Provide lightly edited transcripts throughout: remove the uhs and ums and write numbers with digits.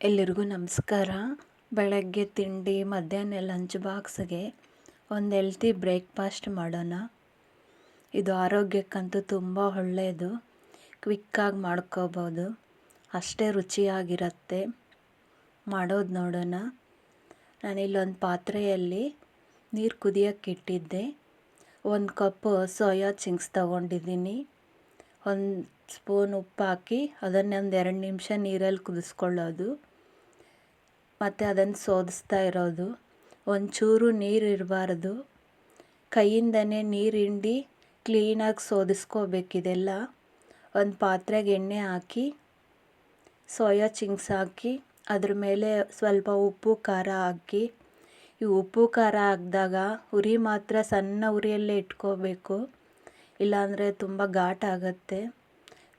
ಎಲ್ಲರಿಗೂ ನಮಸ್ಕಾರ. ಬೆಳಗ್ಗೆ ತಿಂಡಿ, ಮಧ್ಯಾಹ್ನ ಲಂಚ್ ಬಾಕ್ಸ್ಗೆ ಒಂದು ಹೆಲ್ತಿ ಬ್ರೇಕ್ಫಾಸ್ಟ್ ಮಾಡೋಣ. ಇದು ಆರೋಗ್ಯಕ್ಕಂತೂ ತುಂಬ ಒಳ್ಳೆಯದು. ಕ್ವಿಕ್ಕಾಗಿ ಮಾಡ್ಕೋಬೋದು, ಅಷ್ಟೇ ರುಚಿಯಾಗಿರುತ್ತೆ. ಮಾಡೋದು ನೋಡೋಣ. ನಾನಿಲ್ಲೊಂದು ಪಾತ್ರೆಯಲ್ಲಿ ನೀರು ಕುದಿಯೋಕ್ಕಿಟ್ಟಿದ್ದೆ. 1 ಕಪ್ ಸೋಯಾ ಚಿಂಕ್ಸ್ ತೊಗೊಂಡಿದ್ದೀನಿ. 1 ಸ್ಪೂನ್ ಉಪ್ಪು ಹಾಕಿ ಅದನ್ನೊಂದು 2 ನಿಮಿಷ ನೀರಲ್ಲಿ ಕುದಿಸ್ಕೊಳ್ಳೋದು. ಮತ್ತು ಅದನ್ನು ಸೋದಿಸ್ತಾ ಇರೋದು. ಒಂಚೂರು ನೀರು ಇರಬಾರ್ದು, ಕೈಯಿಂದನೇ ನೀರು ಹಿಂಡಿ ಕ್ಲೀನಾಗಿ ಸೋದಿಸ್ಕೋಬೇಕಿದೆಲ್ಲ. ಒಂದು ಪಾತ್ರೆಗೆ ಎಣ್ಣೆ ಹಾಕಿ ಸೋಯಾ ಚಿಂಕ್ಸ್ ಹಾಕಿ ಅದ್ರ ಮೇಲೆ ಸ್ವಲ್ಪ ಉಪ್ಪು ಖಾರ ಹಾಕಿ, ಈ ಉಪ್ಪು ಖಾರ ಹಾಕಿದಾಗ ಉರಿ ಮಾತ್ರ ಸಣ್ಣ ಉರಿಯಲ್ಲೇ ಇಟ್ಕೋಬೇಕು, ಇಲ್ಲಾಂದರೆ ತುಂಬ ಘಾಟ್ ಆಗುತ್ತೆ.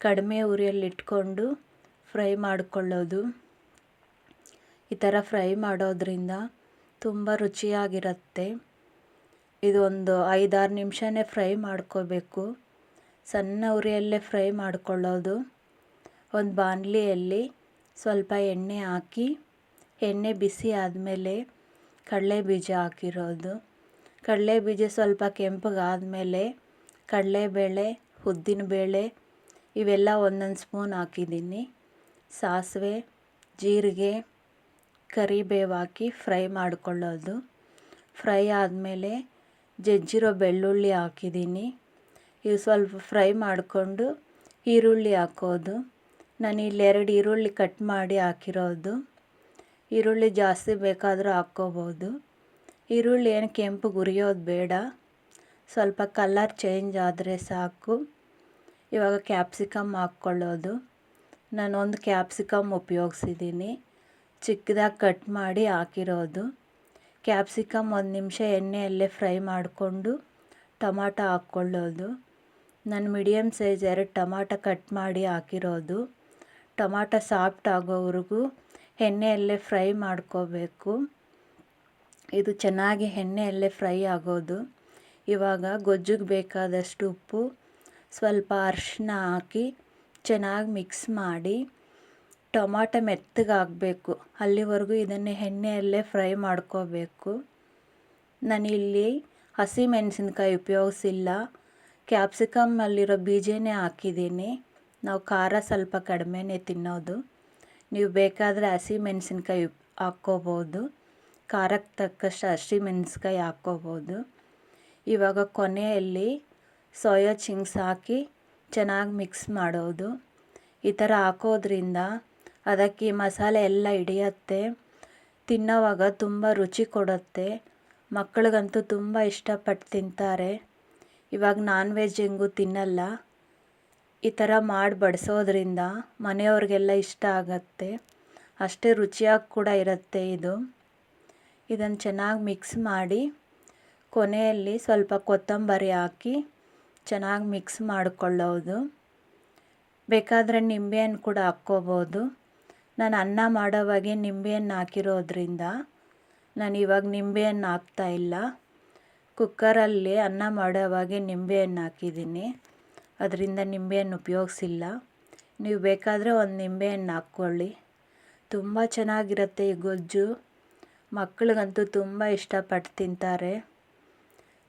ಕಡಿಮೆ ಉರಿಯಲ್ಲಿ ಇಟ್ಕೊಂಡು ಫ್ರೈ ಮಾಡಿಕೊಳ್ಳೋದು. ಈ ಥರ ಫ್ರೈ ಮಾಡೋದ್ರಿಂದ ತುಂಬ ರುಚಿಯಾಗಿರುತ್ತೆ. ಇದು ಒಂದು 5-6 ನಿಮಿಷನೇ ಫ್ರೈ ಮಾಡ್ಕೋಬೇಕು, ಸಣ್ಣ ಉರಿಯಲ್ಲೇ ಫ್ರೈ ಮಾಡಿಕೊಳ್ಳೋದು. ಒಂದು ಬಾಣಲಿಯಲ್ಲಿ ಸ್ವಲ್ಪ ಎಣ್ಣೆ ಹಾಕಿ, ಎಣ್ಣೆ ಬಿಸಿ ಆದಮೇಲೆ ಕಡಲೆಬೀಜ ಹಾಕಿರೋದು. ಕಡಲೆಬೀಜ ಸ್ವಲ್ಪ ಕೆಂಪಗಾದಮೇಲೆ ಕಡಲೆಬೇಳೆ, ಉದ್ದಿನಬೇಳೆ ಇವೆಲ್ಲ 1 ಸ್ಪೂನ್ ಹಾಕಿದ್ದೀನಿ. ಸಾಸಿವೆ, ಜೀರಿಗೆ, ಕರಿಬೇವು ಹಾಕಿ ಫ್ರೈ ಮಾಡಿಕೊಳ್ಳೋದು. ಫ್ರೈ ಆದಮೇಲೆ ಜಜ್ಜಿರೋ ಬೆಳ್ಳುಳ್ಳಿ ಹಾಕಿದ್ದೀನಿ. ಇವು ಸ್ವಲ್ಪ ಫ್ರೈ ಮಾಡಿಕೊಂಡು ಈರುಳ್ಳಿ ಹಾಕೋದು. ನಾನು ಇಲ್ಲಿ 2 ಈರುಳ್ಳಿ ಕಟ್ ಮಾಡಿ ಹಾಕಿರೋದು. ಈರುಳ್ಳಿ ಜಾಸ್ತಿ ಬೇಕಾದರೂ ಹಾಕ್ಕೋಬೋದು. ಈರುಳ್ಳಿ ಏನು ಕೆಂಪಗೆ ಉರಿಯೋದು ಬೇಡ, ಸ್ವಲ್ಪ ಕಲರ್ ಚೇಂಜ್ ಆದರೆ ಸಾಕು. ಇವಾಗ ಕ್ಯಾಪ್ಸಿಕಮ್ ಹಾಕ್ಕೊಳ್ಳೋದು. ನಾನು 1 ಕ್ಯಾಪ್ಸಿಕಮ್ ಉಪಯೋಗಿಸಿದ್ದೀನಿ, ಚಿಕ್ಕದಾಗಿ ಕಟ್ ಮಾಡಿ ಹಾಕಿರೋದು. ಕ್ಯಾಪ್ಸಿಕಮ್ 1 ನಿಮಿಷ ಎಣ್ಣೆಯಲ್ಲೇ ಫ್ರೈ ಮಾಡಿಕೊಂಡು ಟೊಮಾಟೊ ಹಾಕ್ಕೊಳ್ಳೋದು. ನಾನು ಮೀಡಿಯಮ್ ಸೈಜ್ 2 ಟೊಮಾಟೊ ಕಟ್ ಮಾಡಿ ಹಾಕಿರೋದು. ಟೊಮಾಟೊ ಸಾಫ್ಟ್ ಆಗೋವರೆಗೂ ಎಣ್ಣೆಯಲ್ಲೇ ಫ್ರೈ ಮಾಡ್ಕೋಬೇಕು. ಇದು ಚೆನ್ನಾಗಿ ಎಣ್ಣೆಯಲ್ಲೇ ಫ್ರೈ ಆಗೋದು. ಇವಾಗ ಗೊಜ್ಜಿಗೆ ಬೇಕಾದಷ್ಟು ಉಪ್ಪು, ಸ್ವಲ್ಪ ಅರಿಶಿನ ಹಾಕಿ ಚೆನ್ನಾಗಿ ಮಿಕ್ಸ್ ಮಾಡಿ, ಟೊಮಾಟೊ ಮೆತ್ತಗಾಗಬೇಕು ಅಲ್ಲಿವರೆಗೂ ಇದನ್ನು ಎಣ್ಣೆಯಲ್ಲೇ ಫ್ರೈ ಮಾಡ್ಕೋಬೇಕು. ನಾನಿಲ್ಲಿ ಹಸಿಮೆಣಸಿನ್ಕಾಯಿ ಉಪಯೋಗಿಸಿಲ್ಲ, ಕ್ಯಾಪ್ಸಿಕಮ್ಮಲ್ಲಿರೋ ಬೀಜನೇ ಹಾಕಿದ್ದೀನಿ. ನಾವು ಖಾರ ಸ್ವಲ್ಪ ಕಡಿಮೆನೇ ತಿನ್ನೋದು. ನೀವು ಬೇಕಾದರೆ ಹಸಿಮೆಣಸಿನ್ಕಾಯಿ ಹಾಕ್ಕೋಬೋದು, ಖಾರಕ್ಕೆ ತಕ್ಕಷ್ಟು ಹಸಿಮೆಣಸಿನ್ಕಾಯಿ ಹಾಕ್ಕೋಬೋದು. ಇವಾಗ ಕೊನೆಯಲ್ಲಿ ಸೋಯಾ ಚಿಂಕ್ಸ್ ಹಾಕಿ ಚೆನ್ನಾಗಿ ಮಿಕ್ಸ್ ಮಾಡೋದು. ಈ ಥರ ಹಾಕೋದ್ರಿಂದ ಅದಕ್ಕೆ ಮಸಾಲೆ ಎಲ್ಲ ಹಿಡಿಯತ್ತೆ, ತಿನ್ನೋವಾಗ ತುಂಬ ರುಚಿ ಕೊಡುತ್ತೆ. ಮಕ್ಕಳಿಗಂತೂ ತುಂಬ ಇಷ್ಟಪಟ್ಟು ತಿಂತಾರೆ. ಇವಾಗ ನಾನ್ ವೆಜ್ ಹೆಂಗೂ ತಿನ್ನಲ್ಲ, ಈ ಥರ ಮಾಡಿ ಬಡಿಸೋದ್ರಿಂದ ಮನೆಯವ್ರಿಗೆಲ್ಲ ಇಷ್ಟ ಆಗತ್ತೆ, ಅಷ್ಟೇ ರುಚಿಯಾಗಿ ಕೂಡ ಇರುತ್ತೆ ಇದು. ಇದನ್ನು ಚೆನ್ನಾಗಿ ಮಿಕ್ಸ್ ಮಾಡಿ ಕೊನೆಯಲ್ಲಿ ಸ್ವಲ್ಪ ಕೊತ್ತಂಬರಿ ಹಾಕಿ ಚೆನ್ನಾಗಿ ಮಿಕ್ಸ್ ಮಾಡಿಕೊಳ್ಳೋದು. ಬೇಕಾದರೆ ನಿಂಬೆಹಣ್ಣು ಕೂಡ ಹಾಕ್ಕೋಬೋದು. ನಾನು ಅನ್ನ ಮಾಡೋವಾಗೆ ನಿಂಬೆಹಣ್ಣು ಹಾಕಿರೋದ್ರಿಂದ ನಾನು ಇವಾಗ ನಿಂಬೆಹಣ್ಣು ಹಾಕ್ತಾಯಿಲ್ಲ. ಕುಕ್ಕರಲ್ಲಿ ಅನ್ನ ಮಾಡೋವಾಗೆ ನಿಂಬೆಹಣ್ಣು ಹಾಕಿದ್ದೀನಿ, ಅದರಿಂದ ನಿಂಬೆಹಣ್ಣು ಉಪಯೋಗಿಸಿಲ್ಲ. ನೀವು ಬೇಕಾದರೆ 1 ನಿಂಬೆಹಣ್ಣು ಹಾಕ್ಕೊಳ್ಳಿ. ತುಂಬ ಚೆನ್ನಾಗಿರುತ್ತೆ ಈ ಗೊಜ್ಜು. ಮಕ್ಕಳಿಗಂತೂ ತುಂಬ ಇಷ್ಟಪಟ್ಟು ತಿಂತಾರೆ.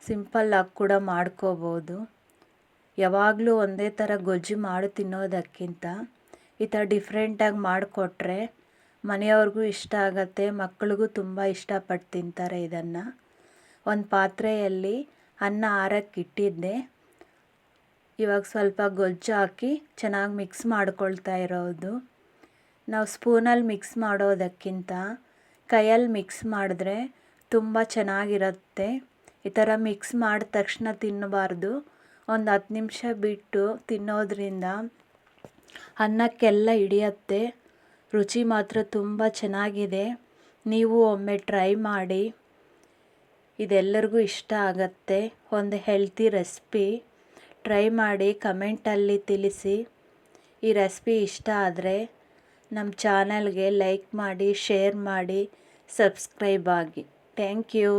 ಸಿಂಪಲ್ಲಾಗಿ ಕೂಡ ಮಾಡ್ಕೋಬೋದು. ಯಾವಾಗಲೂ ಒಂದೇ ಥರ ಗೊಜ್ಜು ಮಾಡಿ ತಿನ್ನೋದಕ್ಕಿಂತ ಈ ಥರ ಡಿಫ್ರೆಂಟಾಗಿ ಮಾಡಿಕೊಟ್ರೆ ಮನೆಯವ್ರಿಗೂ ಇಷ್ಟ ಆಗುತ್ತೆ, ಮಕ್ಕಳಿಗೂ ತುಂಬ ಇಷ್ಟಪಟ್ಟು ತಿಂತಾರೆ ಇದನ್ನು. ಒಂದು ಪಾತ್ರೆಯಲ್ಲಿ ಅನ್ನ ಆರೋಕ್ಕಿಟ್ಟಿದ್ದೆ. ಇವಾಗ ಸ್ವಲ್ಪ ಗೊಜ್ಜು ಹಾಕಿ ಚೆನ್ನಾಗಿ ಮಿಕ್ಸ್ ಮಾಡ್ಕೊಳ್ತಾ ಇರೋದು. ನಾವು ಸ್ಪೂನಲ್ಲಿ ಮಿಕ್ಸ್ ಮಾಡೋದಕ್ಕಿಂತ ಕೈಯಲ್ಲಿ ಮಿಕ್ಸ್ ಮಾಡಿದ್ರೆ ತುಂಬ ಚೆನ್ನಾಗಿರುತ್ತೆ. ಈ ಥರ ಮಿಕ್ಸ್ ಮಾಡಿದ ತಕ್ಷಣ ತಿನ್ನಬಾರ್ದು, ಒಂದು 10 ನಿಮಿಷ ಬಿಟ್ಟು ತಿನ್ನೋದ್ರಿಂದ ಅನ್ನಕ್ಕೆಲ್ಲ ಹಿಡಿಯತ್ತೆ. ರುಚಿ ಮಾತ್ರ ತುಂಬ ಚೆನ್ನಾಗಿದೆ. ನೀವು ಒಮ್ಮೆ ಟ್ರೈ ಮಾಡಿ, ಇದೆಲ್ಲರಿಗೂ ಇಷ್ಟ ಆಗತ್ತೆ. ಒಂದು ಹೆಲ್ತಿ ರೆಸಿಪಿ, ಟ್ರೈ ಮಾಡಿ ಕಮೆಂಟಲ್ಲಿ ತಿಳಿಸಿ. ಈ ರೆಸಿಪಿ ಇಷ್ಟ ಆದರೆ ನಮ್ಮ ಚಾನಲ್ಗೆ ಲೈಕ್ ಮಾಡಿ, ಶೇರ್ ಮಾಡಿ, ಸಬ್ಸ್ಕ್ರೈಬ್ ಆಗಿ. Thank you.